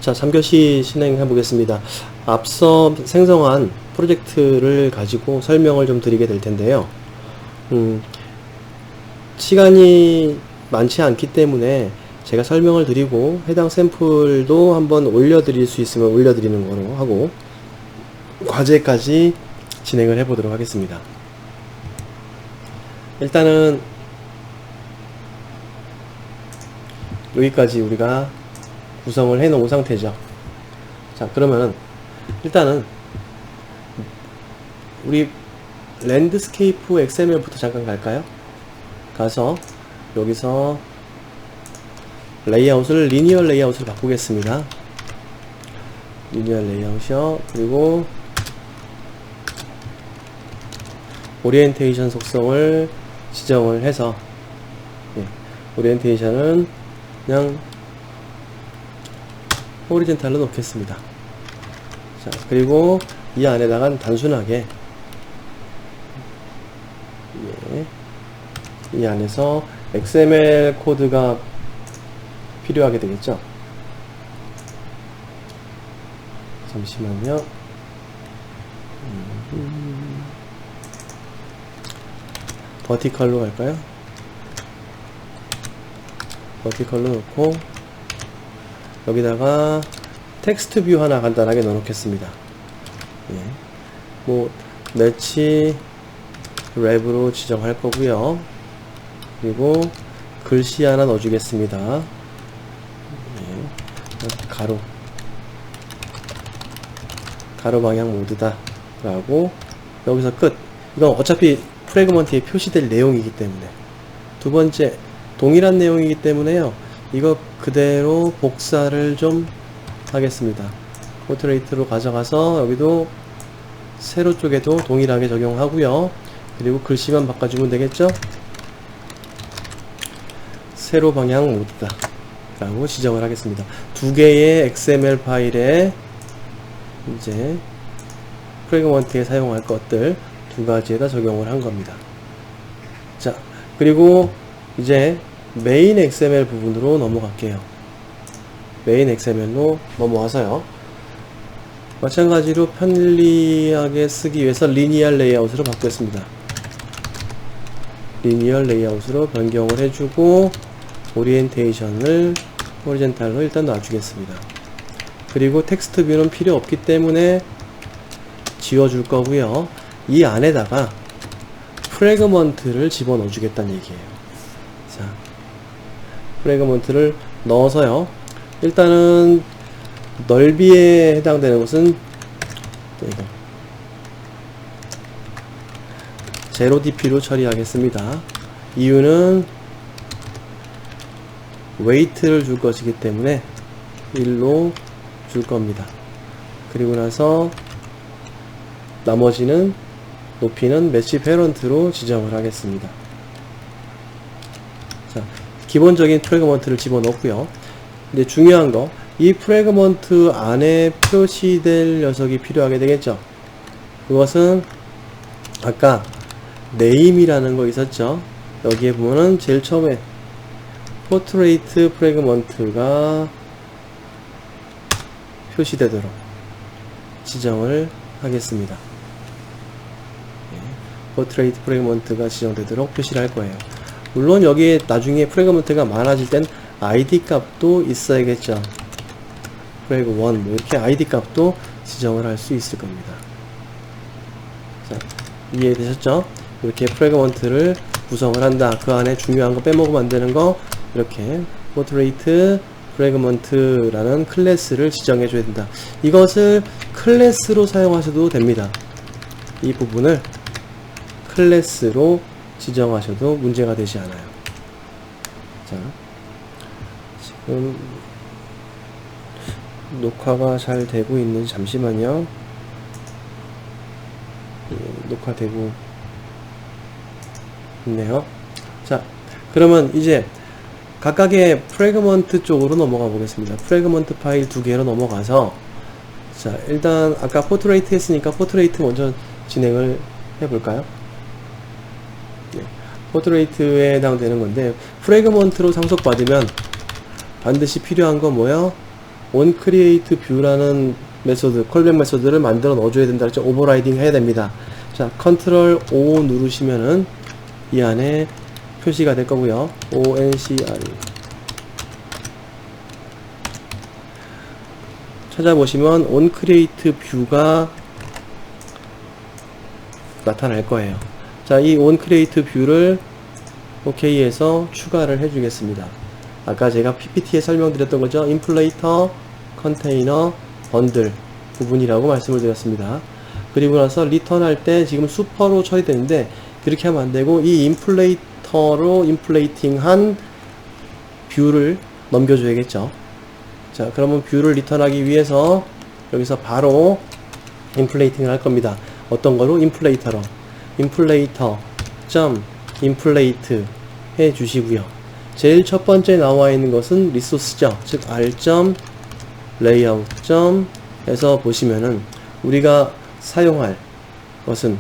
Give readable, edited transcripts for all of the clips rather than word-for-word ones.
자, 3교시 진행해 보겠습니다. 앞서 생성한 프로젝트를 가지고 설명을 좀 드리게 될 텐데요. 시간이 많지 않기 때문에 제가 설명을 드리고 해당 샘플도 한번 올려드릴 수 있으면 올려드리는 거로 하고 과제까지 진행을 해 보도록 하겠습니다. 일단은 여기까지 우리가 구성을 해 놓은 상태죠. 자, 그러면은 일단은 우리 랜드스케이프 XML부터 잠깐 갈까요? 가서 여기서 레이아웃을 리니어 레이아웃을 바꾸겠습니다. 리니어 레이아웃이요. 그리고 오리엔테이션 속성을 지정을 해서 오리엔테이션은 그냥 호리젠탈로 놓겠습니다. 자, 그리고 이 안에다가 단순하게 이 안에서 XML 코드가 필요하게 되겠죠. 잠시만요. 버티컬로 갈까요? 버티컬로 놓고 여기다가 텍스트 뷰 하나 간단하게 넣어 놓겠습니다. 뭐 매치 랩으로 지정할 거고요. 그리고 글씨 하나 넣어 주겠습니다. 가로 방향 모드다 라고 여기서 끝. 이건 어차피 프래그먼트에 표시될 내용이기 때문에 두 번째 동일한 내용이기 때문에요. 이거 그대로 복사를 좀 하겠습니다. 포트레이트로 가져가서 여기도 세로 쪽에도 동일하게 적용하고요. 그리고 글씨만 바꿔주면 되겠죠. 세로 방향 모드다 라고 지정을 하겠습니다. 두 개의 XML 파일에 이제 프래그먼트에 사용할 것들 두 가지에다 적용을 한 겁니다. 자, 그리고 이제 메인 XML 부분으로 넘어갈게요. 메인 XML로 넘어와서요. 마찬가지로 편리하게 쓰기 위해서 리니어 레이아웃으로 바꾸겠습니다. 리니어 레이아웃으로 변경을 해주고 오리엔테이션을 호리젠탈로 일단 놔주겠습니다. 그리고 텍스트 뷰는 필요 없기 때문에 지워줄 거고요. 이 안에다가 프래그먼트를 집어넣어 주겠다는 얘기예요. 자, 프래그먼트를 넣어서요. 일단은 넓이에 해당되는 것은 이거 0dp로 처리하겠습니다. 이유는 웨이트를 줄 것이기 때문에 1로 줄 겁니다. 그리고 나서 나머지는 높이는 매치 페런트로 지정을 하겠습니다. 자, 기본적인 프래그먼트를 집어넣고요. 근데 중요한 거, 이 프래그먼트 안에 표시될 녀석이 필요하게 되겠죠. 그것은 아까 네임이라는 거 있었죠. 여기에 보면은 제일 처음에 포트레이트 프래그먼트가 표시되도록 지정을 하겠습니다. 포트레이트 프래그먼트가 지정되도록 표시를 할 거예요. 물론 여기에 나중에 프래그먼트가 많아질 땐 ID 값도 있어야겠죠. 프래그 1 뭐 이렇게 ID 값도 지정을 할 수 있을 겁니다. 자, 이해되셨죠? 이렇게 프래그먼트를 구성을 한다. 그 안에 중요한 거 빼먹으면 안 되는 거 이렇게 포트레이트 프래그먼트라는 클래스를 지정해 줘야 된다. 이것을 클래스로 사용하셔도 됩니다. 이 부분을 클래스로 지정하셔도 문제가 되지 않아요. 자, 지금 녹화가 잘 되고 있는지 잠시만요. 녹화되고 있네요. 자, 그러면 이제 각각의 프래그먼트 쪽으로 넘어가 보겠습니다. 프래그먼트 파일 두 개로 넘어가서 자, 일단 아까 포트레이트 했으니까 포트레이트 먼저 진행을 해볼까요? 포트레이트에 해당되는 건데 프래그먼트로 상속받으면 반드시 필요한 건 뭐예요? onCreateView라는 메소드, 콜백 메소드를 만들어 넣어줘야 된다. 그렇죠? 오버라이딩 해야 됩니다. 자, 컨트롤 O 누르시면은 이 안에 표시가 될 거고요. ONCR 찾아보시면 onCreateView가 나타날 거예요. 자, 이 onCreateView를 OK에서 추가를 해주겠습니다. 아까 제가 PPT에 설명드렸던 거죠. 인플레이터, 컨테이너, 번들 부분이라고 말씀을 드렸습니다. 그리고 나서 리턴할 때 지금 슈퍼로 처리되는데 그렇게 하면 안 되고 이 인플레이터로 인플레이팅한 뷰를 넘겨줘야겠죠. 자, 그러면 뷰를 리턴하기 위해서 여기서 바로 인플레이팅을 할 겁니다. 어떤 거로? 인플레이터로. 인플레이터 점 인플레이트 해 주시고요. 제일 첫 번째 나와 있는 것은 리소스죠. 즉 r 레이아웃 에서 보시면은 우리가 사용할 것은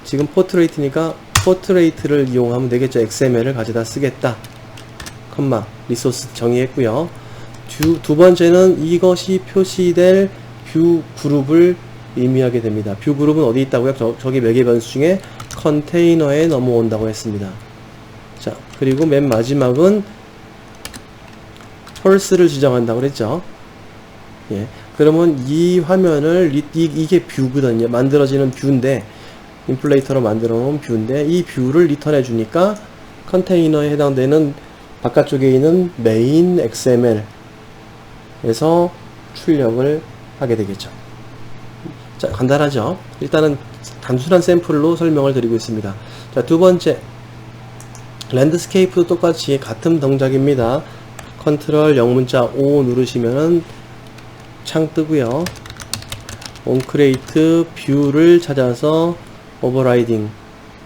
지금 포트레이트니까 포트레이트를 이용하면 되겠죠. XML을 가져다 쓰겠다. 컴마 리소스 정의했고요. 두 번째는 이것이 표시될 뷰 그룹을 의미하게 됩니다. 뷰 그룹은 어디 있다고요? 저기 매개 변수 중에 컨테이너에 넘어온다고 했습니다. 자, 그리고 맨 마지막은 펄스를 지정한다고 그랬죠. 예. 그러면 이 화면을 이게 뷰거든요. 만들어지는 뷰인데 인플레이터로 만들어 놓은 뷰인데 이 뷰를 리턴해 주니까 컨테이너에 해당되는 바깥쪽에 있는 메인 XML에서 출력을 하게 되겠죠. 자, 간단하죠. 일단은 단순한 샘플로 설명을 드리고 있습니다. 자, 두 번째 랜드스케이프도 똑같이 같은 동작입니다. 컨트롤 영문자 O 누르시면은 창 뜨고요. onCreateView를 찾아서 오버라이딩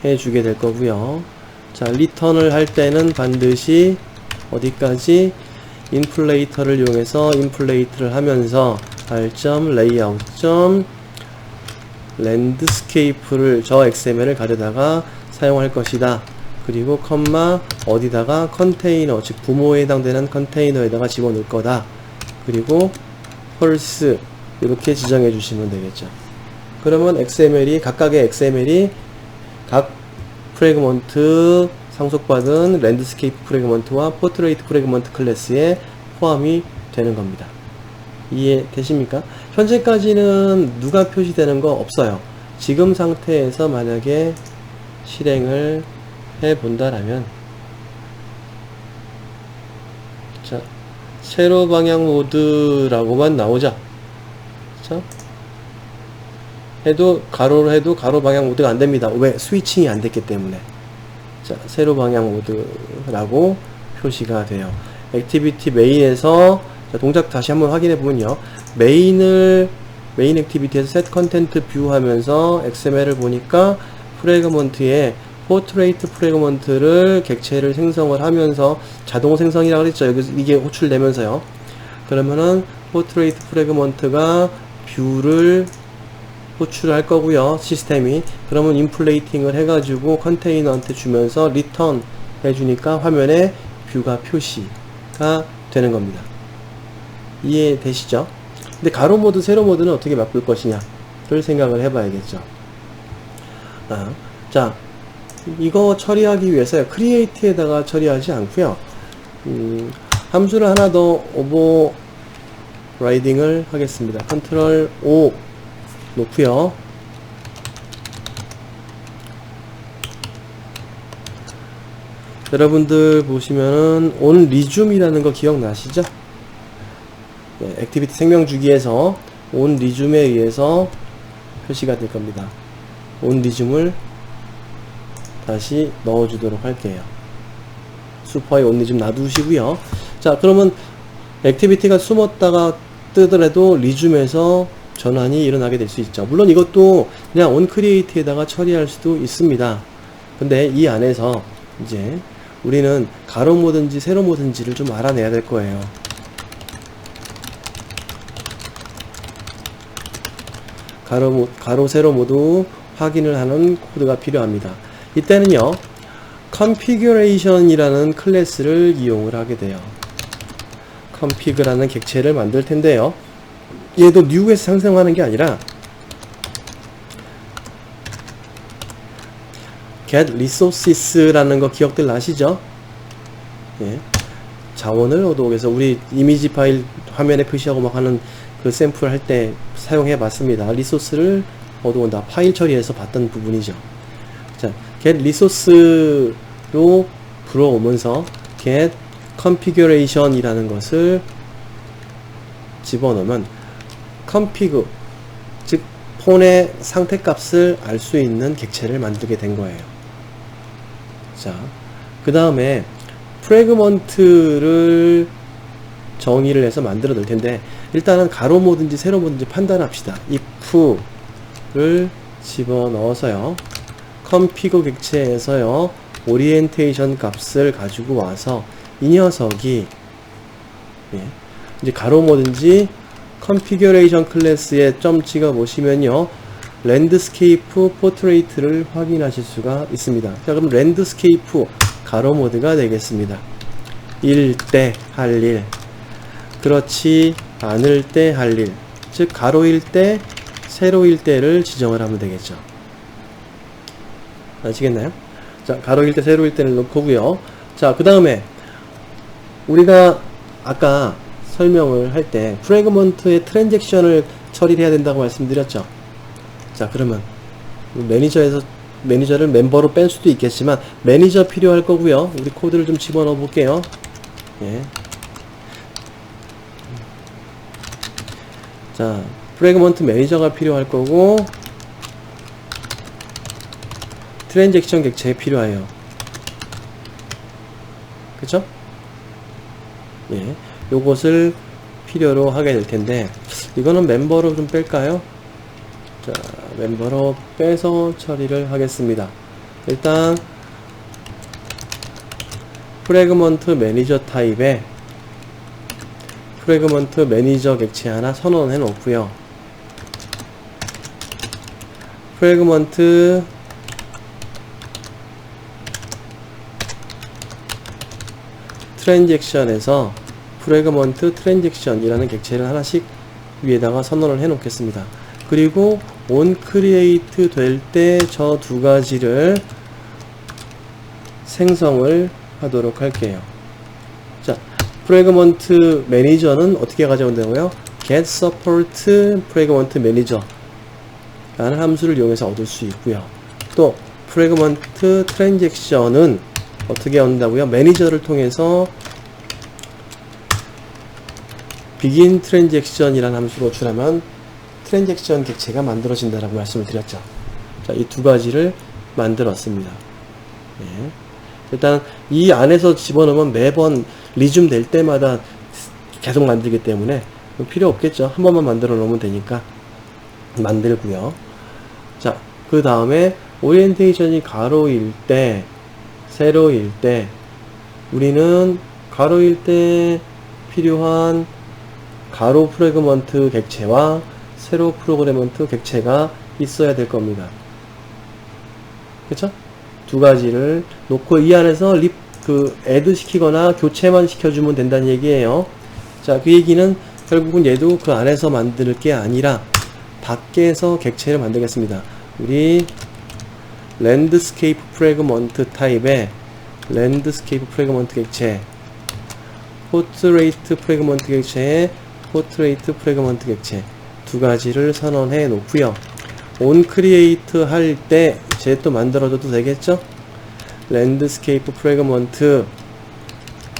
해주게 될 거고요. 자, 리턴을 할 때는 반드시 어디까지 인플레이터를 이용해서 인플레이트를 하면서 r.layout. 랜드스케이프를 저 XML을 가져다가 사용할 것이다. 그리고 컴마 어디다가 컨테이너 즉 부모에 해당되는 컨테이너에다가 집어넣을 거다. 그리고 펄스 이렇게 지정해 주시면 되겠죠. 그러면 XML이 각각의 XML이 각 프래그먼트 상속받은 랜드스케이프 프래그먼트와 포트레이트 프래그먼트 클래스에 포함이 되는 겁니다. 이해되십니까? 현재까지는 누가 표시되는 거 없어요. 지금 상태에서 만약에 실행을 해 본다라면 자, 세로 방향 모드라고만 나오죠. 자, 해도 가로로 해도 가로 방향 모드가 안 됩니다. 왜? 스위칭이 안 됐기 때문에. 자, 세로 방향 모드라고 표시가 돼요. 액티비티 메인에서 동작 다시 한번 확인해 보면요. 메인 액티비티에서 set 컨텐트 뷰 하면서 XML을 보니까 프래그먼트에 포트레이트 프래그먼트를 객체를 생성을 하면서 자동 생성이라고 그랬죠. 여기서 이게 호출되면서요. 그러면은 포트레이트 프래그먼트가 뷰를 호출할 거고요. 시스템이. 그러면 인플레이팅을 해가지고 컨테이너한테 주면서 리턴 해주니까 화면에 뷰가 표시가 되는 겁니다. 이해되시죠? 근데 가로 모드, 세로 모드는 어떻게 바꿀 것이냐를 생각을 해봐야겠죠. 자, 이거 처리하기 위해서 크리에이트에다가 처리하지 않고요. 함수를 하나 더 오버라이딩을 하겠습니다. 컨트롤 O 놓고요. 여러분들 보시면은 on resume이라는 거 기억나시죠? 네, 액티비티 생명주기에서 on resume에 의해서 표시가 될 겁니다. on resume을 다시 넣어주도록 할게요. 슈퍼에 on resume 놔두시고요. 자, 그러면 액티비티가 숨었다가 뜨더라도 resume에서 전환이 일어나게 될 수 있죠. 물론 이것도 그냥 onCreate에다가 처리할 수도 있습니다. 근데 이 안에서 이제 우리는 가로 모든지 세로 모든지를 좀 알아내야 될 거예요. 가로 세로 모두 확인을 하는 코드가 필요합니다. 이때는요, configuration이라는 클래스를 이용을 하게 돼요. config라는 객체를 만들 텐데요. 얘도 new에서 생성하는 게 아니라 get resources라는 거 기억들 나시죠? 예. 자원을 얻어오기 위해서 우리 이미지 파일 화면에 표시하고 막 하는 그 샘플 할 때 사용해 봤습니다. 리소스를 얻어온다. 파일 처리해서 봤던 부분이죠. 자, get resource로 불어오면서 get configuration 이라는 것을 집어넣으면 config, 즉 폰의 상태 값을 알 수 있는 객체를 만들게 된 거예요. 자, 그 다음에 프래그먼트를 정의를 해서 만들어 놓을 텐데, 일단은 가로 뭐든지 세로 뭐든지 판단합시다. if를 집어넣어서요, config 객체에서요, 오리엔테이션 값을 가지고 와서 이 녀석이, 예, 이제 가로 뭐든지 configuration 클래스에 점 찍어 보시면요, 랜드스케이프 포트레이트를 확인하실 수가 있습니다. 자, 그럼 랜드스케이프 가로 모드가 되겠습니다. 일 때 할 일, 그렇지 않을 때 할 일, 즉 가로일 때, 세로일 때를 지정을 하면 되겠죠. 아시겠나요? 자, 가로일 때, 세로일 때를 놓고고요. 자, 그 다음에 우리가 아까 설명을 할 때 프래그먼트의 트랜잭션을 처리를 해야 된다고 말씀드렸죠. 자, 그러면 매니저를 멤버로 뺀 수도 있겠지만 매니저 필요할 거고요. 우리 코드를 좀 집어넣어 볼게요. 예. 자, 프래그먼트 매니저가 필요할 거고 트랜잭션 객체에 필요해요. 그쵸? 예. 요것을 필요로 하게 될 텐데, 이거는 멤버로 좀 뺄까요? 자, 멤버로 빼서 처리를 하겠습니다. 일단 프래그먼트 매니저 타입에 프래그먼트 매니저 객체 하나 선언해 놓고요. 프래그먼트 트랜잭션에서 프래그먼트 트랜잭션이라는 객체를 하나씩 위에다가 선언을 해 놓겠습니다. 그리고 on create 될 때 저 두 가지를 생성을 하도록 할게요. 자, 프래그먼트 매니저는 어떻게 가져온다고요? get support 프래그먼트 매니저 라는 함수를 이용해서 얻을 수 있고요. 또 프래그먼트 트랜잭션은 어떻게 얻는다고요? 매니저를 통해서 begin 트랜잭션이라는 함수로 호출하면 트랜잭션 객체가 만들어진다라고 말씀을 드렸죠. 자, 이 두 가지를 만들었습니다. 예. 일단 이 안에서 집어넣으면 매번 리줌 될 때마다 계속 만들기 때문에 필요 없겠죠. 한 번만 만들어 놓으면 되니까 만들고요. 자, 그 다음에 오리엔테이션이 가로일 때, 세로일 때, 우리는 가로일 때 필요한 가로 프래그먼트 객체와 세로 프래그먼트 객체가 있어야 될 겁니다. 그쵸? 두 가지를 놓고 이 안에서 애드 시키거나 교체만 시켜주면 된다는 얘기예요. 자, 그 얘기는 결국은 얘도 그 안에서 만들 게 아니라 밖에서 객체를 만들겠습니다. 우리 랜드스케이프 프래그먼트 타입의 랜드스케이프 프래그먼트 객체, 포트레이트 프래그먼트 객체에 포트레이트 프래그먼트 객체 두 가지를 선언해 놓고요. on create 할 때 쟤 또 만들어줘도 되겠죠? 랜드스케이프 프래그먼트,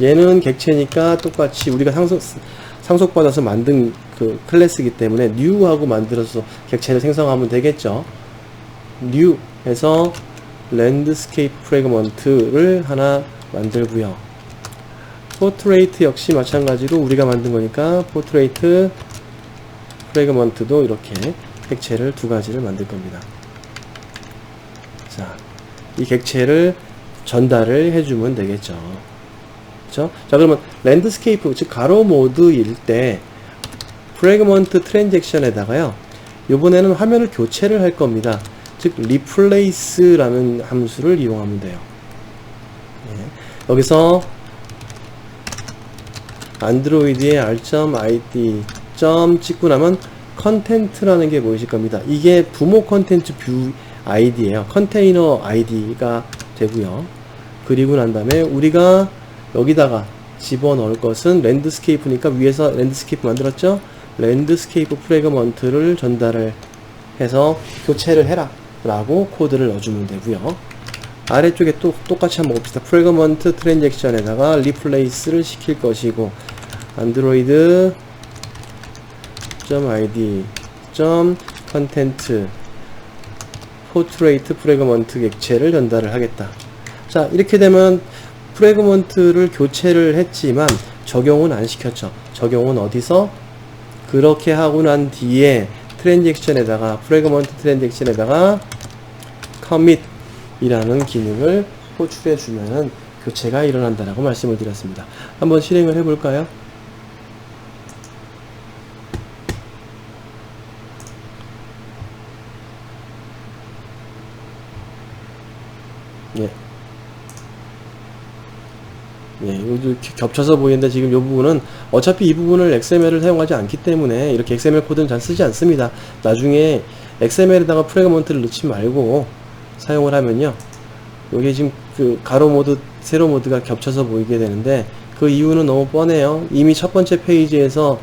얘는 객체니까 똑같이 우리가 상속받아서 만든 그 클래스이기 때문에 new하고 만들어서 객체를 생성하면 되겠죠. new 해서 랜드스케이프 프래그먼트를 하나 만들고요. 포트레이트 역시 마찬가지로 우리가 만든 거니까 포트레이트 프래그먼트도 이렇게 객체를 두 가지를 만들 겁니다. 자, 이 객체를 전달을 해주면 되겠죠. 그쵸? 자, 그러면 랜드스케이프, 즉 가로 모드일 때 프래그먼트 트랜잭션에다가요, 요번에는 화면을 교체를 할 겁니다. 즉 replace라는 함수를 이용하면 돼요. 예. 여기서 안드로이드의 r.id 찍고 나면 컨텐트라는 게 보이실 겁니다. 이게 부모 컨텐츠 뷰 아이디예요. 컨테이너 아이디가 되고요. 그리고 난 다음에 우리가 여기다가 집어넣을 것은 랜드스케이프니까 위에서 랜드스케이프 만들었죠? 랜드스케이프 프래그먼트를 전달을 해서 교체를 해라 라고 코드를 넣어주면 되고요. 아래쪽에 또 똑같이 한번 봅시다. 프래그먼트 트랜잭션에다가 리플레이스를 시킬 것이고 안드로이드 .id .content 포트레이트 프래그먼트 객체를 전달을 하겠다. 자, 이렇게 되면 프래그먼트를 교체를 했지만 적용은 안 시켰죠. 적용은 어디서? 그렇게 하고 난 뒤에 트랜잭션에다가 프래그먼트 트랜잭션에다가 commit 이라는 기능을 호출해 주면은 교체가 일어난다라고 말씀을 드렸습니다. 한번 실행을 해 볼까요? 예. 예, 이거 겹쳐서 보이는데 지금 이 부분은 어차피 이 부분을 XML을 사용하지 않기 때문에 이렇게 XML 코드는 잘 쓰지 않습니다. 나중에 XML에다가 프래그먼트를 넣지 말고 사용을 하면요, 여기 지금 그 가로 모드, 세로 모드가 겹쳐서 보이게 되는데 그 이유는 너무 뻔해요. 이미 첫 번째 페이지에서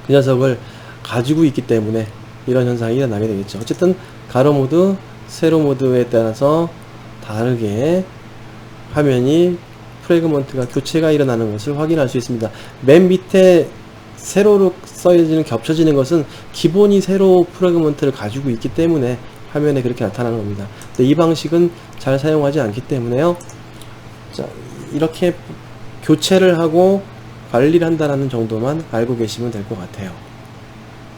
그 녀석을 가지고 있기 때문에 이런 현상이 일어나게 되겠죠. 어쨌든 가로 모드, 세로 모드에 따라서 다르게 화면이 프래그먼트가 교체가 일어나는 것을 확인할 수 있습니다. 맨 밑에 세로로 써지는 겹쳐지는 것은 기본이 세로 프래그먼트를 가지고 있기 때문에 화면에 그렇게 나타나는 겁니다. 근데 이 방식은 잘 사용하지 않기 때문에요. 자, 이렇게 교체를 하고 관리를 한다는 정도만 알고 계시면 될 것 같아요.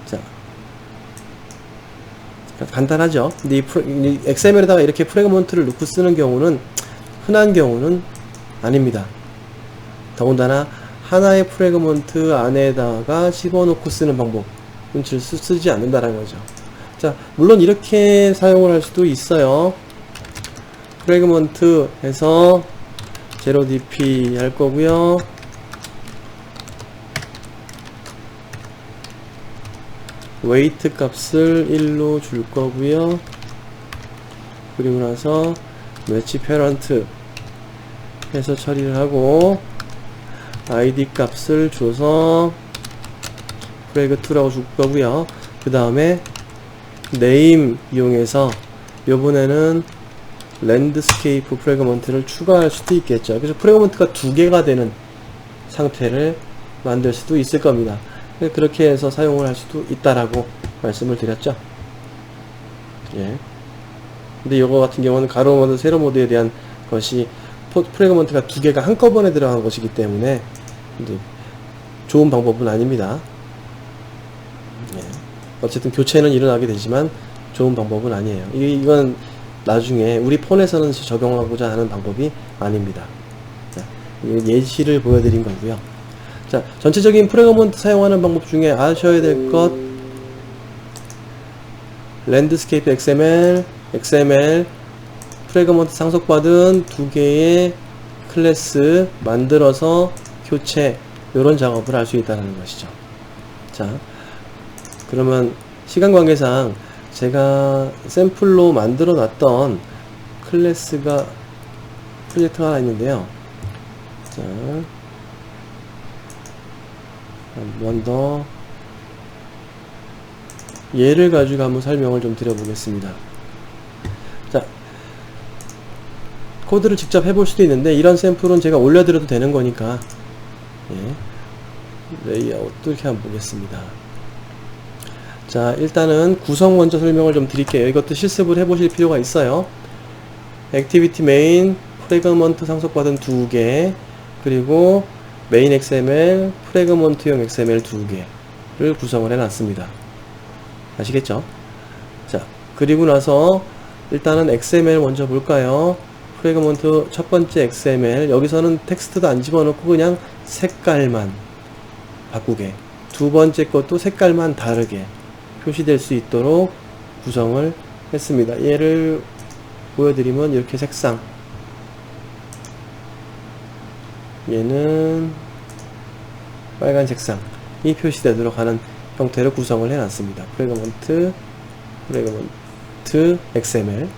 자, 간단하죠? 근데 이 XML에다가 이렇게 프래그먼트를 넣고 쓰는 경우는 흔한 경우는 아닙니다. 더군다나 하나의 프래그먼트 안에다가 집어넣고 쓰는 방법은 쓰지 않는다는 거죠. 자, 물론 이렇게 사용을 할 수도 있어요. 프래그먼트 해서 0dp 할 거고요. 웨이트 값을 1로 줄 거고요. 그리고 나서 매치 페런트 해서 처리를 하고 id 값을 줘서 프래그2라고 줄 거고요. 그 다음에 네임 이용해서 요번에는 랜드스케이프 프래그먼트를 추가할 수도 있겠죠. 그래서 프래그먼트가 두 개가 되는 상태를 만들 수도 있을 겁니다. 그렇게 해서 사용을 할 수도 있다라고 말씀을 드렸죠. 예. 근데 이거 같은 경우는 가로 모드, 세로 모드에 대한 것이 프래그먼트가 두 개가 한꺼번에 들어간 것이기 때문에 좋은 방법은 아닙니다. 예. 어쨌든 교체는 일어나게 되지만 좋은 방법은 아니에요. 이건 나중에 우리 폰에서는 적용하고자 하는 방법이 아닙니다. 자, 예시를 보여드린 거고요. 자, 전체적인 프래그먼트 사용하는 방법 중에 아셔야 될 것, 랜드스케이프 XML 프래그먼트 상속받은 두 개의 클래스 만들어서 교체, 이런 작업을 할 수 있다는 것이죠. 자, 그러면 시간 관계상 제가 샘플로 만들어 놨던 클래스가 프로젝트가 하나 있는데요. 자, 한 번 더 얘를 가지고 한번 설명을 좀 드려보겠습니다. 자, 코드를 직접 해볼 수도 있는데 이런 샘플은 제가 올려드려도 되는 거니까, 예, 레이아웃도 이렇게 한번 보겠습니다. 자, 일단은 구성 먼저 설명을 좀 드릴게요. 이것도 실습을 해보실 필요가 있어요. 액티비티 메인, 프래그먼트 상속받은 두 개, 그리고 메인 XML, 프래그먼트용 XML 두 개를 구성을 해놨습니다. 아시겠죠? 자, 그리고 나서 일단은 XML 먼저 볼까요? 프래그먼트 첫 번째 XML, 여기서는 텍스트도 안 집어넣고 그냥 색깔만 바꾸게, 두 번째 것도 색깔만 다르게 표시될 수 있도록 구성을 했습니다. 얘를 보여드리면 이렇게 색상, 얘는 빨간 색상 이 표시되도록 하는 형태로 구성을 해놨습니다. 프래그먼트 XML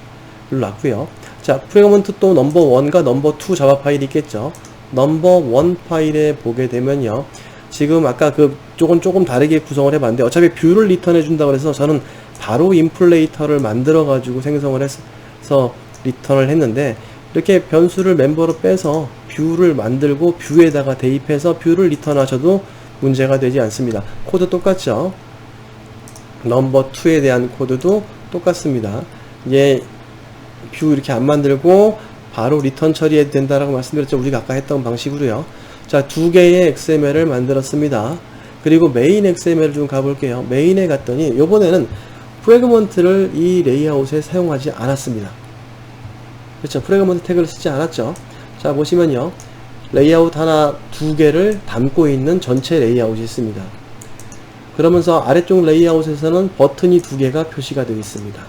눌렀고요. 자, 프래그먼트 또 넘버 1과 넘버 2 자바 파일이 있겠죠. 넘버 1 파일에 보게 되면요, 지금 아까 그 쪽은 조금 다르게 구성을 해봤는데, 어차피 뷰를 리턴해 준다고 해서 저는 바로 인플레이터를 만들어 가지고 생성을 해서 리턴을 했는데, 이렇게 변수를 멤버로 빼서 뷰를 만들고 뷰에다가 대입해서 뷰를 리턴하셔도 문제가 되지 않습니다. 코드 똑같죠. 넘버 2에 대한 코드도 똑같습니다. 이게 뷰 이렇게 안 만들고 바로 리턴 처리해도 된다라고 말씀드렸죠. 우리가 아까 했던 방식으로요. 자, 두 개의 XML을 만들었습니다. 그리고 메인 XML 좀 가볼게요. 메인에 갔더니 요번에는 프래그먼트를 이 레이아웃에 사용하지 않았습니다. 그렇죠. 프래그먼트 태그를 쓰지 않았죠. 자, 보시면요, 레이아웃 하나, 두 개를 담고 있는 전체 레이아웃이 있습니다. 그러면서 아래쪽 레이아웃에서는 버튼이 두 개가 표시가 되어 있습니다.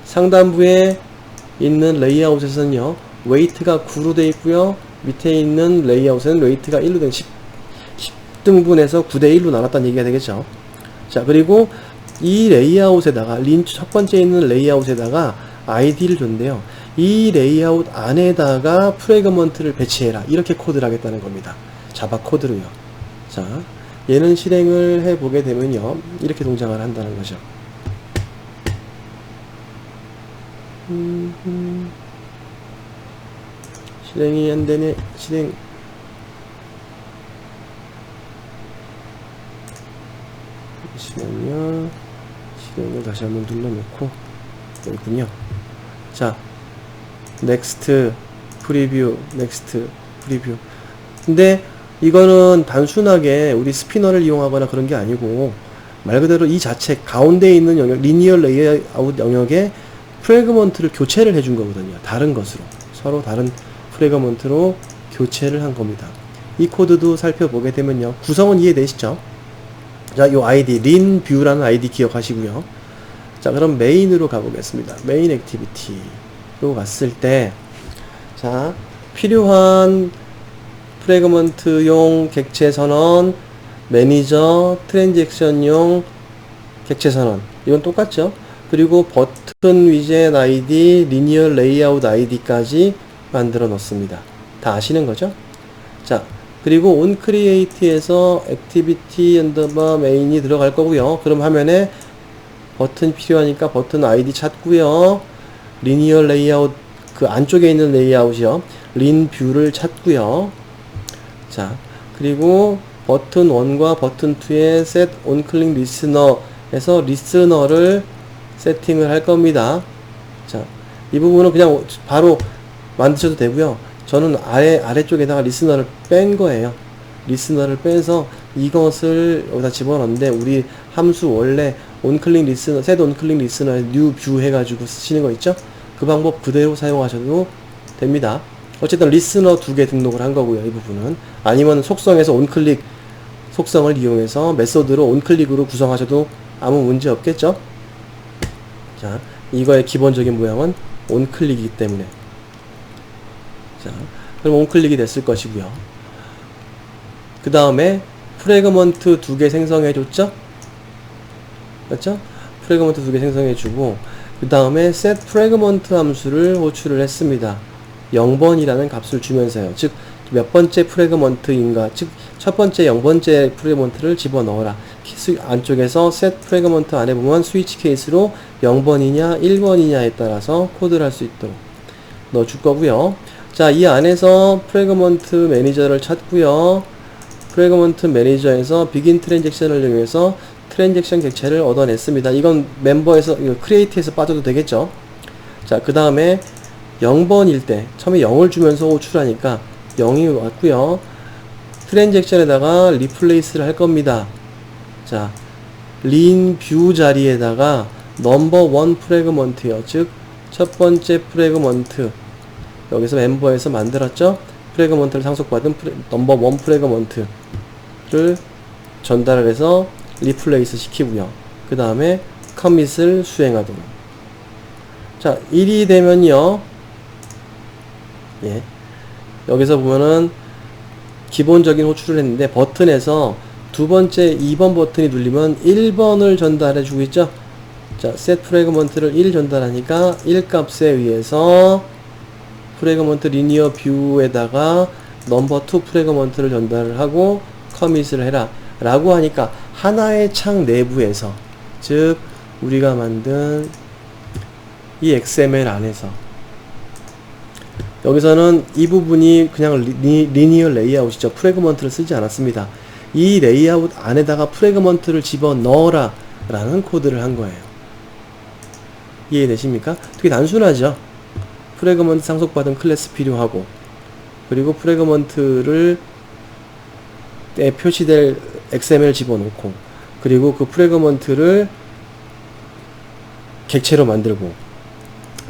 상단부에 있는 레이아웃에서는요, 웨이트가 9로 되어 있고요, 밑에 있는 레이아웃에는 웨이트가 1로 된 10등분해서 9대 1로 나눴다는 얘기가 되겠죠. 자, 그리고 이 레이아웃에다가 첫 번째 있는 레이아웃에다가 아이디를 줬는데요, 이 레이아웃 안에다가 프래그먼트를 배치해라, 이렇게 코드를 하겠다는 겁니다. 자바 코드로요. 자, 얘는 실행을 해보게 되면요, 이렇게 동작을 한다는 거죠. 실행이 안 되네. 잠시만요. 실행을 다시 한번 눌러놓고, 있군요. 자, 넥스트 프리뷰, 넥스트 프리뷰. 근데 이거는 단순하게 우리 스피너를 이용하거나 그런 게 아니고, 말 그대로 이 자체 가운데 있는 영역, 리니어 레이아웃 영역에 프래그먼트를 교체를 해준 거거든요. 다른 것으로, 서로 다른 프래그먼트로 교체를 한 겁니다. 이 코드도 살펴보게 되면요, 구성은 이해되시죠? 자, 요 아이디 linView라는 아이디 기억하시고요. 자, 그럼 메인으로 가보겠습니다. 메인 액티비티로 갔을 때, 자, 필요한 프래그먼트용 객체 선언, 매니저, 트랜잭션용 객체 선언, 이건 똑같죠? 그리고 버튼 위젯 아이디, 리니어 레이아웃 아이디까지 만들어 놓습니다. 다 아시는 거죠? 자, 그리고 onCreate에서 activity underbar main이 들어갈 거고요. 그럼 화면에 버튼 필요하니까 버튼 아이디 찾고요. 리니어 레이아웃, 그 안쪽에 있는 레이아웃이요, linView를 찾고요. 자, 그리고 버튼 1과 버튼 2의 set onClick listener에서 리스너를 세팅을 할 겁니다. 자, 이 부분은 그냥 바로 만드셔도 되고요. 저는 아래쪽에다가 리스너를 뺀 거예요. 리스너를 빼서 이것을 여기다 집어넣는데, 우리 함수 원래 onClick listener, set onClick listener new view 해가지고 쓰시는 거 있죠? 그 방법 그대로 사용하셔도 됩니다. 어쨌든 리스너 두 개 등록을 한 거고요. 이 부분은 아니면 속성에서 onClick 속성을 이용해서 메소드로 onClick으로 구성하셔도 아무 문제 없겠죠? 자, 이거의 기본적인 모양은 onClick이기 때문에, 자, 그럼 onClick이 됐을 것이고요. 그 다음에 프래그먼트 두 개 생성해 줬죠? 맞죠? 프래그먼트 두 개 생성해 주고, 그 다음에 set fragment 함수를 호출을 했습니다. 0번이라는 값을 주면서요. 즉, 몇 번째 프래그먼트인가, 즉 첫 번째 0번째 프래그먼트를 집어넣어라. 안쪽에서 set fragment 안에 보면 스위치 케이스로 0번이냐 1번이냐에 따라서 코드를 할 수 있도록 넣어줄 거고요. 자, 이 안에서 프래그먼트 매니저를 찾고요. 프래그먼트 매니저에서 begin 트랜잭션을 이용해서 트랜잭션 객체를 얻어냈습니다. 이건 멤버에서, 크리에이트에서 빠져도 되겠죠. 자, 그 다음에 0번일 때 처음에 0을 주면서 호출하니까 0이 왔고요. 트랜잭션에다가 리플레이스를 할 겁니다. 자, linView 자리에다가 넘버 1 프래그먼트요. 즉, 첫 번째 프래그먼트, 여기서 멤버에서 만들었죠? 프래그먼트를 상속받은 넘버 1 프래그먼트를 전달을 해서 리플레이스 시키고요. 그 다음에 커밋을 수행하도록. 자, 1이 되면요, 예, 여기서 보면은 기본적인 호출을 했는데 버튼에서 두 번째 2번 버튼이 눌리면 1번을 전달해 주고 있죠. 자, set 프래그먼트를 1 전달하니까 1 값에 의해서 프래그먼트 리니어 뷰에다가 넘버 2 프래그먼트를 전달을 하고 커밋을 해라 라고 하니까 하나의 창 내부에서, 즉 우리가 만든 이 XML 안에서, 여기서는 이 부분이 그냥 리니어 레이아웃이죠. 프래그먼트를 쓰지 않았습니다. 이 레이아웃 안에다가 프래그먼트를 집어넣어라 라는 코드를 한 거예요. 이해되십니까? 되게 단순하죠. 프래그먼트 상속받은 클래스 필요하고, 그리고 프래그먼트를 에 표시될 XML 집어넣고, 그리고 그 프래그먼트를 객체로 만들고,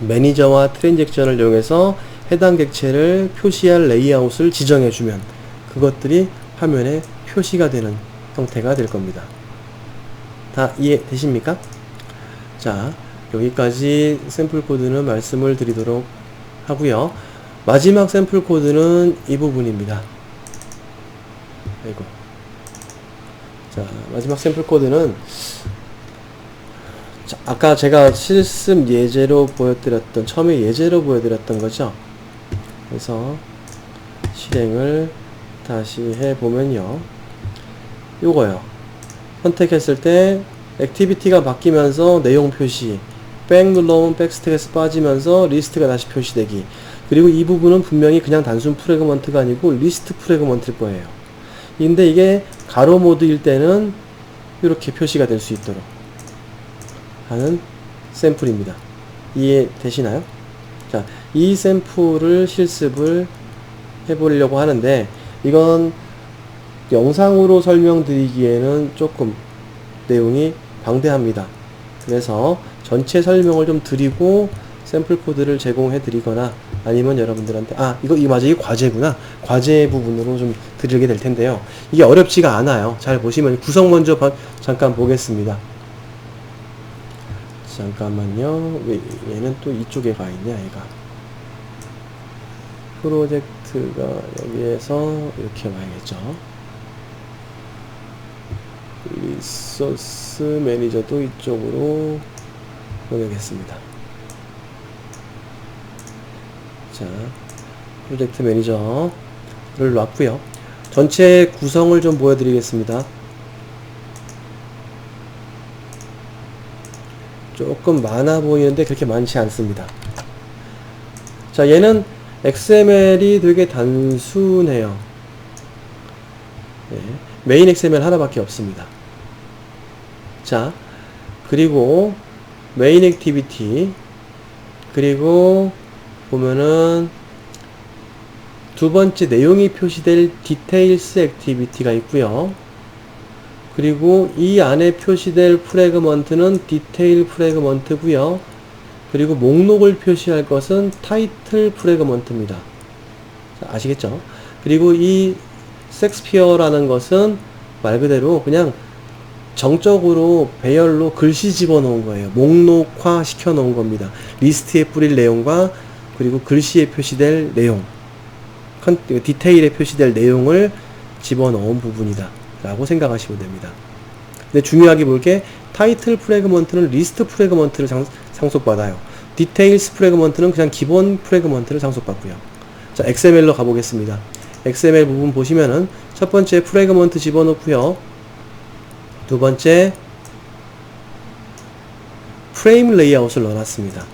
매니저와 트랜잭션을 이용해서 해당 객체를 표시할 레이아웃을 지정해주면 그것들이 화면에 표시가 되는 형태가 될 겁니다. 다 이해되십니까? 자, 여기까지 샘플 코드는 말씀을 드리도록 하고요. 마지막 샘플 코드는 이 부분입니다. 아이고. 자, 마지막 샘플 코드는, 자, 아까 제가 실습 예제로 보여드렸던, 처음에 예제로 보여드렸던 거죠. 그래서 실행을 다시 해보면요, 요거요. 선택했을 때 액티비티가 바뀌면서 내용 표시, 백 눌러오면 백스택에서 빠지면서 리스트가 다시 표시되기. 그리고 이 부분은 분명히 그냥 단순 프래그먼트가 아니고 리스트 프래그먼트일 거예요. 근데 이게 가로 모드일 때는 이렇게 표시가 될 수 있도록 하는 샘플입니다. 이해되시나요? 자, 이 샘플을 실습을 해보려고 하는데, 이건 영상으로 설명드리기에는 조금 내용이 방대합니다. 그래서 전체 설명을 좀 드리고 샘플 코드를 제공해 드리거나, 아니면 여러분들한테, 이거 맞아, 이게 과제구나, 과제 부분으로 좀 드리게 될 텐데요. 이게 어렵지가 않아요. 잘 보시면, 구성 먼저 잠깐 보겠습니다. 잠깐만요. 왜 얘는 또 이쪽에 가 있냐, 얘가. 프로젝트가 여기에서 이렇게 와야겠죠. 리소스 매니저도 이쪽으로 보내겠습니다. 자, 프로젝트 매니저를 놨고요. 전체 구성을 좀 보여드리겠습니다. 조금 많아 보이는데 그렇게 많지 않습니다. 자, 얘는 XML이 되게 단순해요. 네, 메인 XML 하나밖에 없습니다. 자, 그리고 메인 액티비티, 그리고 보면은 두 번째 내용이 표시될 디테일스 액티비티가 있고요. 그리고 이 안에 표시될 프래그먼트는 디테일 프래그먼트고요. 그리고 목록을 표시할 것은 타이틀 프래그먼트입니다. 아시겠죠? 그리고 이 섹스피어라는 것은 말 그대로 그냥 정적으로 배열로 글씨 집어넣은 거예요. 목록화 시켜 놓은 겁니다. 리스트에 뿌릴 내용과 그리고 글씨에 표시될 내용, 디테일에 표시될 내용을 집어넣은 부분이다 라고 생각하시면 됩니다. 근데 중요하게 볼 게, 타이틀 프래그먼트는 리스트 프래그먼트를 상속받아요. 디테일스 프래그먼트는 그냥 기본 프래그먼트를 상속받고요. 자, XML로 가보겠습니다. XML 부분 보시면은 첫 번째 프래그먼트 집어넣고요. 두 번째 프레임 레이아웃을 넣어놨습니다.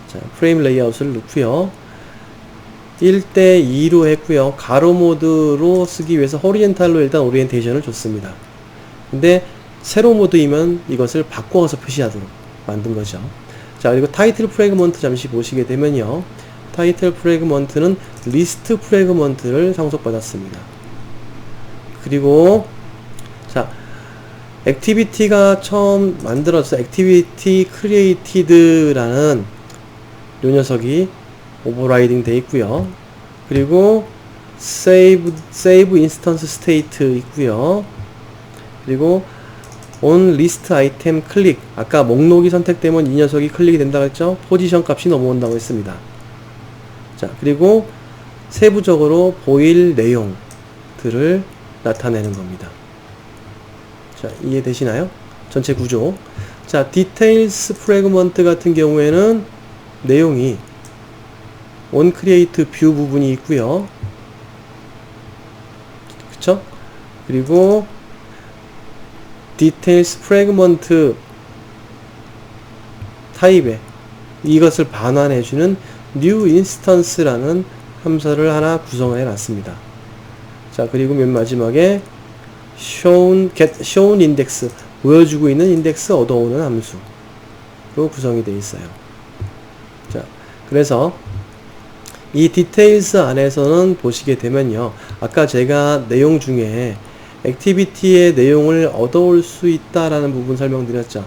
자, 프레임 레이아웃을 넣고요. 1:2로 했고요. 가로 모드로 쓰기 위해서 호리엔탈로 일단 오리엔테이션을 줬습니다. 근데 세로 모드이면 이것을 바꿔서 표시하도록 만든 거죠. 자, 그리고 타이틀 프래그먼트 잠시 보시게 되면요, 타이틀 프래그먼트는 리스트 프래그먼트를 상속받았습니다. 그리고 자, 액티비티가 처음 만들어서 액티비티 크리에이티드라는 요 녀석이 오버라이딩 되어 있고요. 그리고 save instance state 있고요. 그리고 on list item 클릭, 아까 목록이 선택되면 이 녀석이 클릭이 된다고 했죠. 포지션 값이 넘어온다고 했습니다. 자, 그리고 세부적으로 보일 내용들을 나타내는 겁니다. 자, 이해되시나요? 전체 구조. 자, 디테일스 프래그먼트 같은 경우에는 내용이 onCreate 뷰 부분이 있고요. 그쵸? 그리고 디테일스 프래그먼트 타입에 이것을 반환해주는 new instance라는 함수를 하나 구성해 놨습니다. 자, 그리고 맨 마지막에 get shown index, 보여주고 있는 인덱스 얻어오는 함수로 구성이 되어 있어요. 자, 그래서 이 디테일스 안에서는 보시게 되면요, 아까 제가 내용 중에 액티비티의 내용을 얻어올 수 있다라는 부분 설명드렸죠.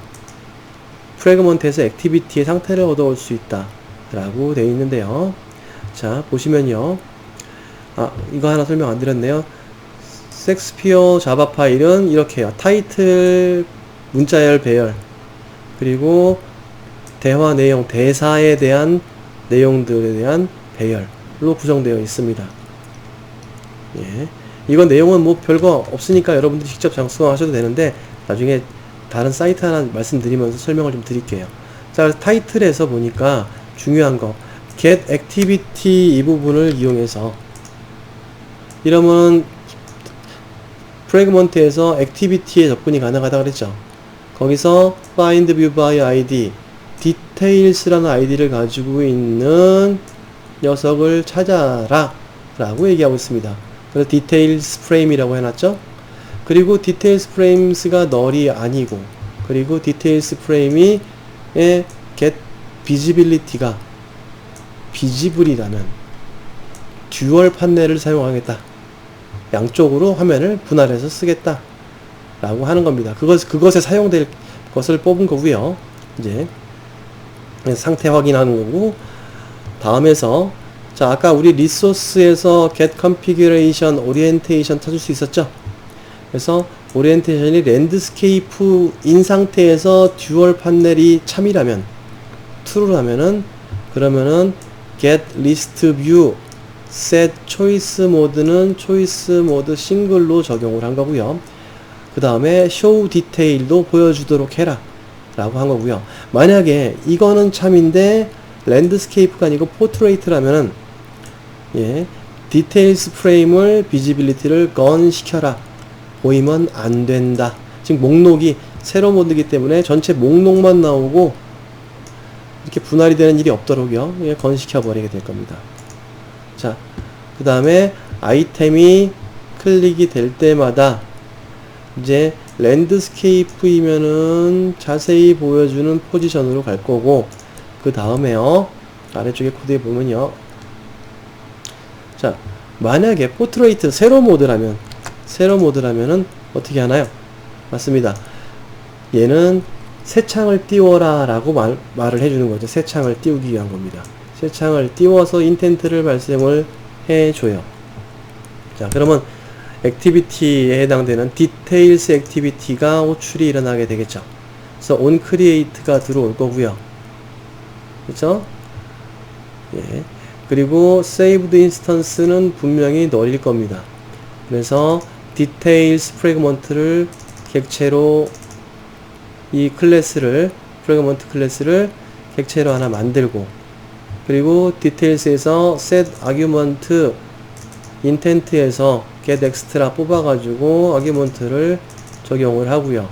프래그먼트에서 액티비티의 상태를 얻어올 수 있다 라고 되어 있는데요. 자, 보시면요, 이거 하나 설명 안 드렸네요. 섹스피어 자바 파일은 이렇게요. 타이틀, 문자열, 배열, 그리고 대화 내용, 대사에 대한 내용들에 대한 배열로 구성되어 있습니다. 예. 이건 내용은 뭐 별거 없으니까 여러분들이 직접 작성하셔도 되는데, 나중에 다른 사이트 하나 말씀드리면서 설명을 좀 드릴게요. 자, 타이틀에서 보니까 중요한 거, get activity 이 부분을 이용해서, 이러면 프래그먼트에서 액티비티에 접근이 가능하다 그랬죠. 거기서 find view by id, details라는 아이디를 가지고 있는 녀석을 찾아라 라고 얘기하고 있습니다. 그래서 details frame이라고 해놨죠. 그리고 details frames가 널이 아니고, 그리고 details frame이 get visibility가 visible이라는 듀얼 판넬을 사용하겠다. 양쪽으로 화면을 분할해서 쓰겠다 라고 하는 겁니다. 그것에 사용될 것을 뽑은 거고요. 이제 상태 확인하는 거고, 다음에서, 자, 아까 우리 리소스에서 get configuration orientation 찾을 수 있었죠. 그래서 오리엔테이션이 랜드스케이프인 상태에서 듀얼 판넬이 참이라면, true라면은, 그러면은 get list view set choice 모드는 choice 모드 싱글로 적용을 한 거고요. 그 다음에 show detail도 보여주도록 해라 라고 한 거고요. 만약에 이거는 참인데 랜드스케이프가 아니고 포트레이트라면은, 예, details 프레임을 visibility를 gone 시켜라, 보이면 안 된다. 지금 목록이 세로 모드이기 때문에 전체 목록만 나오고 이렇게 분할이 되는 일이 없도록요, 예, gone 시켜 버리게 될 겁니다. 자, 그 다음에 아이템이 클릭이 될 때마다 이제 랜드스케이프이면은 자세히 보여주는 포지션으로 갈 거고, 그 다음에요, 아래쪽에 코드에 보면요, 자, 만약에 포트레이트 세로 모드라면은 어떻게 하나요? 맞습니다. 얘는 새 창을 띄워라 라고 말을 해주는 거죠. 새 창을 띄우기 위한 겁니다. 새 창을 띄워서 인텐트를 발생을 해줘요. 자, 그러면 액티비티에 해당되는 디테일스 액티비티가 호출이 일어나게 되겠죠. 그래서 onCreate가 들어올 거고요. 그렇죠? 예. 그리고 saved instance는 분명히 널일 겁니다. 그래서 details 프래그먼트를 객체로, 이 클래스를, 프래그먼트 클래스를 객체로 하나 만들고, 그리고 details에서 set argument intent에서 get extra 뽑아가지고 argument를 적용을 하고요.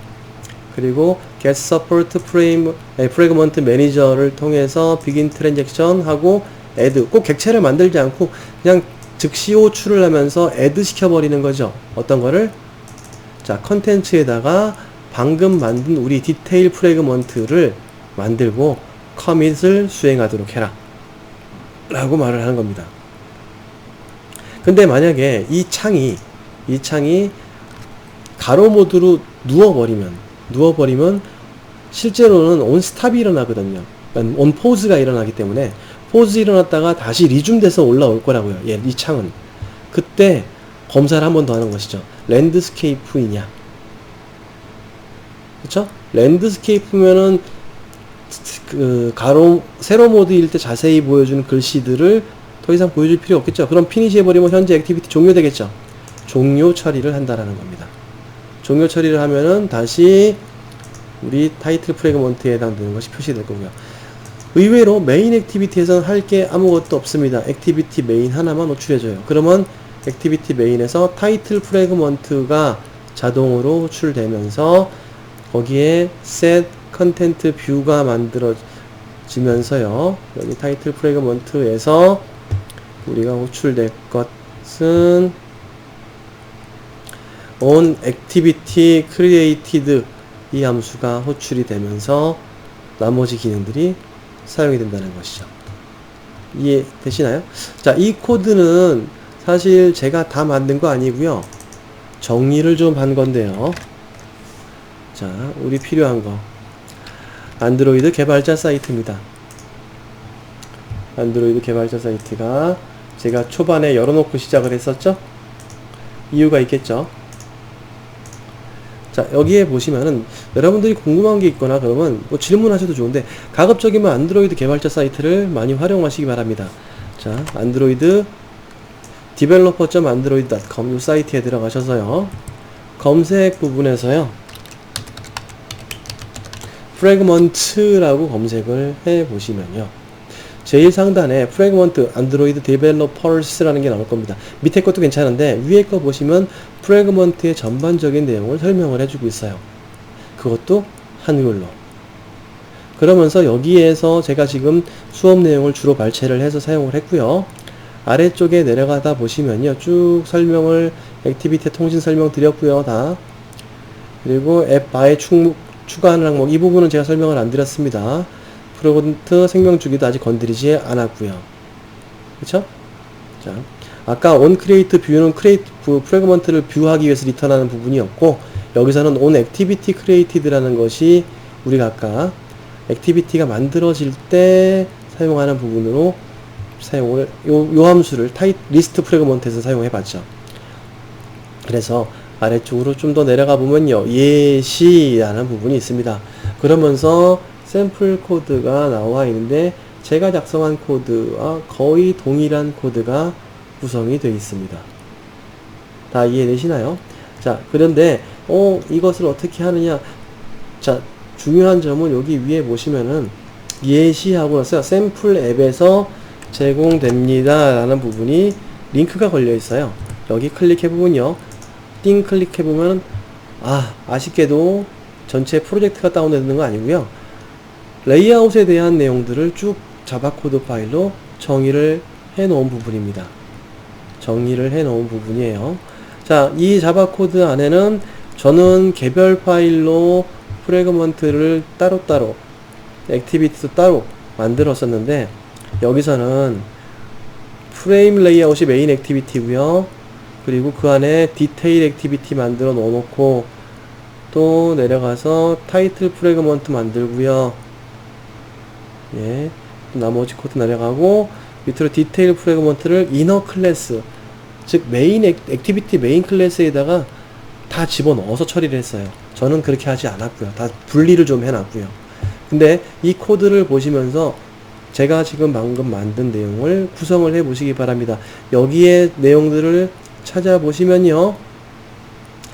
그리고 get support fragment manager를 통해서 begin transaction 하고 add, 꼭 객체를 만들지 않고 그냥 즉시 호출을 하면서 add 시켜버리는 거죠. 어떤 거를? 자, 컨텐츠에다가 방금 만든 우리 디테일 프래그먼트를 만들고 commits를 수행하도록 해라 라고 말을 하는 겁니다. 근데 만약에 이 창이 가로 모드로 누워버리면 실제로는 on 스탑이 일어나거든요. 그러니까 on pause가 일어나기 때문에 pause 일어났다가 다시 리줌 돼서 올라올 거라고요. 예, 이 창은. 그때 검사를 한 번 더 하는 것이죠. 랜드스케이프이냐. 그쵸? 랜드스케이프면은 세로 모드일 때 자세히 보여주는 글씨들을 더 이상 보여줄 필요 없겠죠. 그럼 피니시 해버리면 현재 액티비티 종료되겠죠. 종료 처리를 한다라는 겁니다. 종료 처리를 하면은 다시 우리 타이틀 프래그먼트에 해당되는 것이 표시될 거고요. 의외로 메인 액티비티에서는 할 게 아무것도 없습니다. 액티비티 메인 하나만 호출해줘요. 그러면 액티비티 메인에서 타이틀 프래그먼트가 자동으로 호출되면서 거기에 set 컨텐트 뷰가 만들어지면서요. 여기 타이틀 프래그먼트에서 우리가 호출될 것은 on activity created 이 함수가 호출이 되면서 나머지 기능들이 사용이 된다는 것이죠. 이해되시나요? 자, 이 코드는 사실 제가 다 만든 거 아니고요. 정리를 좀 한 건데요. 자, 우리 필요한 거 안드로이드 개발자 사이트입니다. 안드로이드 개발자 사이트가 제가 초반에 열어놓고 시작을 했었죠? 이유가 있겠죠? 자, 여기에 보시면은 여러분들이 궁금한 게 있거나 그러면 뭐 질문하셔도 좋은데 가급적이면 안드로이드 개발자 사이트를 많이 활용하시기 바랍니다. 자, 안드로이드 developer.android.com 이 사이트에 들어가셔서요. 검색 부분에서요. 프래그먼트라고 검색을 해 보시면요. 제일 상단에 프래그먼트 안드로이드 데벨로퍼스라는 게 나올 겁니다. 밑에 것도 괜찮은데 위에 거 보시면 프래그먼트의 전반적인 내용을 설명을 해주고 있어요. 그것도 한글로. 그러면서 여기에서 제가 지금 수업 내용을 주로 발췌를 해서 사용을 했고요. 아래쪽에 내려가다 보시면요. 쭉 설명을 액티비티 통신 설명 드렸고요. 다. 그리고 앱 바에 추가하는 항목 이 부분은 제가 설명을 안 드렸습니다. 프로그램트 생명주기도 아직 건드리지 않았고요. 그쵸? 자, 아까 on create view는 프래그먼트를 뷰하기 위해서 리턴하는 부분이었고 여기서는 on activity created라는 것이 우리가 아까 액티비티가 만들어질 때 사용하는 부분으로 사용을 요 함수를 리스트 프래그먼트에서 사용해 봤죠. 그래서 아래쪽으로 좀 더 내려가 보면요. 예시라는 부분이 있습니다. 그러면서 샘플 코드가 나와 있는데 제가 작성한 코드와 거의 동일한 코드가 구성이 되어 있습니다. 다 이해되시나요? 자, 그런데 이것을 어떻게 하느냐. 자, 중요한 점은 여기 위에 보시면은 예시하고 나서 샘플 앱에서 제공됩니다 라는 부분이 링크가 걸려 있어요. 여기 클릭해 보면요. 띵 클릭해 보면 아쉽게도 전체 프로젝트가 다운되는 거 아니고요. 레이아웃에 대한 내용들을 쭉 자바 코드 파일로 정의를 해 놓은 부분입니다. 정의를 해 놓은 부분이에요. 자, 이 자바 코드 안에는 저는 개별 파일로 프래그먼트를 따로따로 액티비티도 따로 만들었었는데 여기서는 프레임 레이아웃이 메인 액티비티고요. 그리고 그 안에 디테일 액티비티 만들어 놓고 또 내려가서 타이틀 프래그먼트 만들고요. 예, 나머지 코드 내려가고 밑으로 디테일 프래그먼트를 이너 클래스 즉 메인 액티비티 메인 클래스에다가 다 집어넣어서 처리를 했어요. 저는 그렇게 하지 않았고요. 다 분리를 좀 해놨고요. 근데 이 코드를 보시면서 제가 지금 방금 만든 내용을 구성을 해 보시기 바랍니다. 여기에 내용들을 찾아보시면요.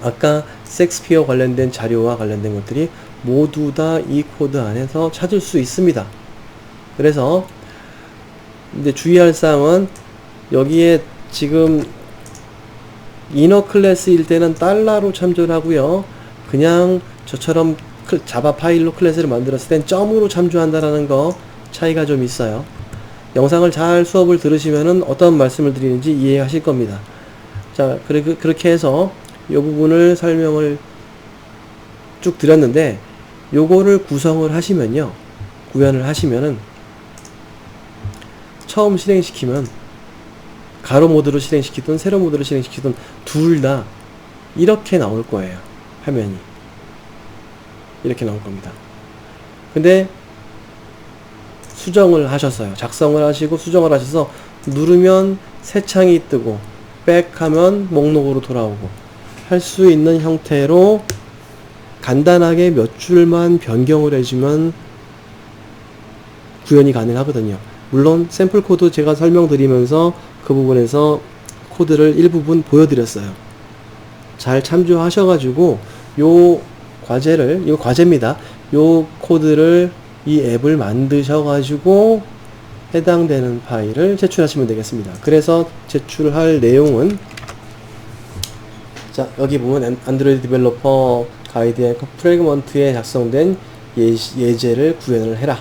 아까 섹스피어 관련된 자료와 관련된 것들이 모두 다 이 코드 안에서 찾을 수 있습니다. 그래서 근데 주의할 사항은 여기에 지금 이너 클래스일 때는 달러로 참조를 하고요. 그냥 저처럼 자바 파일로 클래스를 만들었을 땐 점으로 참조한다라는 거 차이가 좀 있어요. 영상을 잘 수업을 들으시면은 어떤 말씀을 드리는지 이해하실 겁니다. 자, 그렇게 해서 이 부분을 설명을 쭉 드렸는데 요거를 구성을 하시면요. 구현을 하시면은 처음 실행시키면 가로 모드로 실행시키든 세로 모드로 실행시키든 둘 다 이렇게 나올 거예요. 화면이 이렇게 나올 겁니다. 근데 수정을 하셨어요. 작성을 하시고 수정을 하셔서 누르면 새 창이 뜨고 백 하면 목록으로 돌아오고 할 수 있는 형태로 간단하게 몇 줄만 변경을 해주면 구현이 가능하거든요. 물론 샘플 코드 제가 설명드리면서 그 부분에서 코드를 일부분 보여드렸어요. 잘 참조하셔가지고 요 과제를, 이거 과제입니다. 요 코드를 이 앱을 만드셔가지고 해당되는 파일을 제출하시면 되겠습니다. 그래서 제출할 내용은, 자, 여기 보면 안드로이드 디벨로퍼 가이드의 프래그먼트에 작성된 예제를 구현을 해라.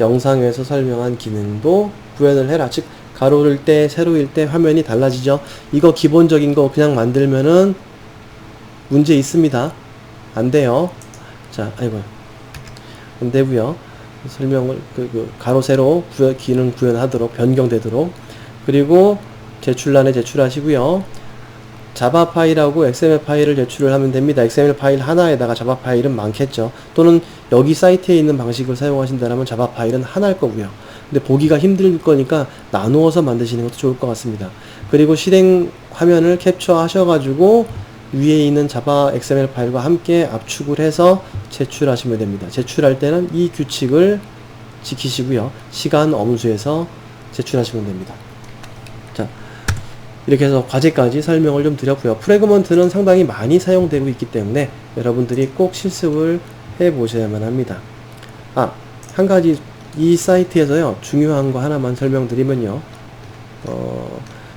영상에서 설명한 기능도 구현을 해라. 즉, 가로일 때, 세로일 때 화면이 달라지죠. 이거 기본적인 거 그냥 만들면은 문제 있습니다. 안 돼요. 자, 아이고. 안 되고요. 설명을, 가로, 세로 기능 구현하도록, 변경되도록. 그리고 제출란에 제출하시고요. 자바 파일하고 XML 파일을 제출을 하면 됩니다. XML 파일 하나에다가 자바 파일은 많겠죠. 또는 여기 사이트에 있는 방식을 사용하신다면 자바 파일은 하나일 거고요. 근데 보기가 힘들 거니까 나누어서 만드시는 것도 좋을 것 같습니다. 그리고 실행 화면을 캡처 하셔가지고 위에 있는 자바 XML 파일과 함께 압축을 해서 제출하시면 됩니다. 제출할 때는 이 규칙을 지키시고요. 시간 엄수해서 제출하시면 됩니다. 자, 이렇게 해서 과제까지 설명을 좀 드렸고요. 프래그먼트는 상당히 많이 사용되고 있기 때문에 여러분들이 꼭 실습을 해 보셔야만 합니다. 아, 한 가지 이 사이트에서요, 중요한 거 하나만 설명드리면요,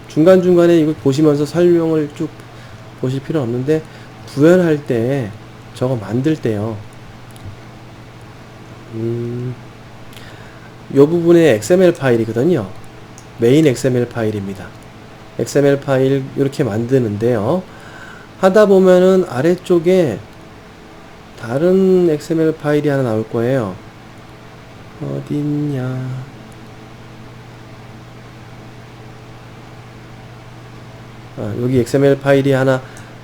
중간중간에 이거 보시면서 설명을 쭉 보실 필요는 없는데, 구현할 때, 저거 만들 때요, 요 부분에 XML 파일이거든요. 메인 XML 파일입니다. XML 파일 이렇게 만드는데요, 하다 보면은 아래쪽에 다른 XML 파일이 하나 나올 거예요. 어딨냐. 여기 XML 파일이 하나,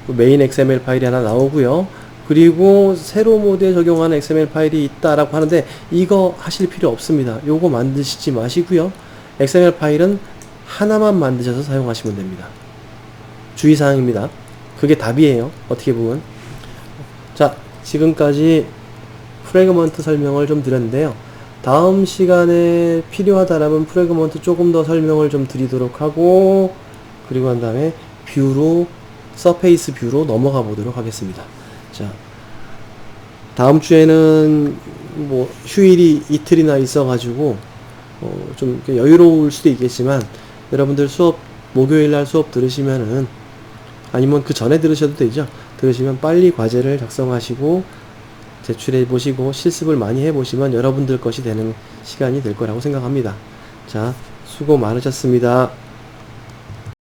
메인 XML 파일이 하나 나오고요. 그리고 세로 모드에 적용하는 XML 파일이 있다라고 하는데, 이거 하실 필요 없습니다. 요거 만드시지 마시고요. XML 파일은 하나만 만드셔서 사용하시면 됩니다. 주의사항입니다. 그게 답이에요. 어떻게 보면. 자, 지금까지 프래그먼트 설명을 좀 드렸는데요. 다음 시간에 필요하다라면 프래그먼트 조금 더 설명을 좀 드리도록 하고, 그리고 한 다음에 뷰로, 서페이스 뷰로 넘어가 보도록 하겠습니다. 자, 다음 주에는 뭐 휴일이 이틀이나 있어가지고 좀 여유로울 수도 있겠지만, 여러분들 수업 목요일날 수업 들으시면은, 아니면 그 전에 들으셔도 되죠. 들으시면 빨리 과제를 작성하시고 제출해 보시고 실습을 많이 해 보시면 여러분들 것이 되는 시간이 될 거라고 생각합니다. 자, 수고 많으셨습니다.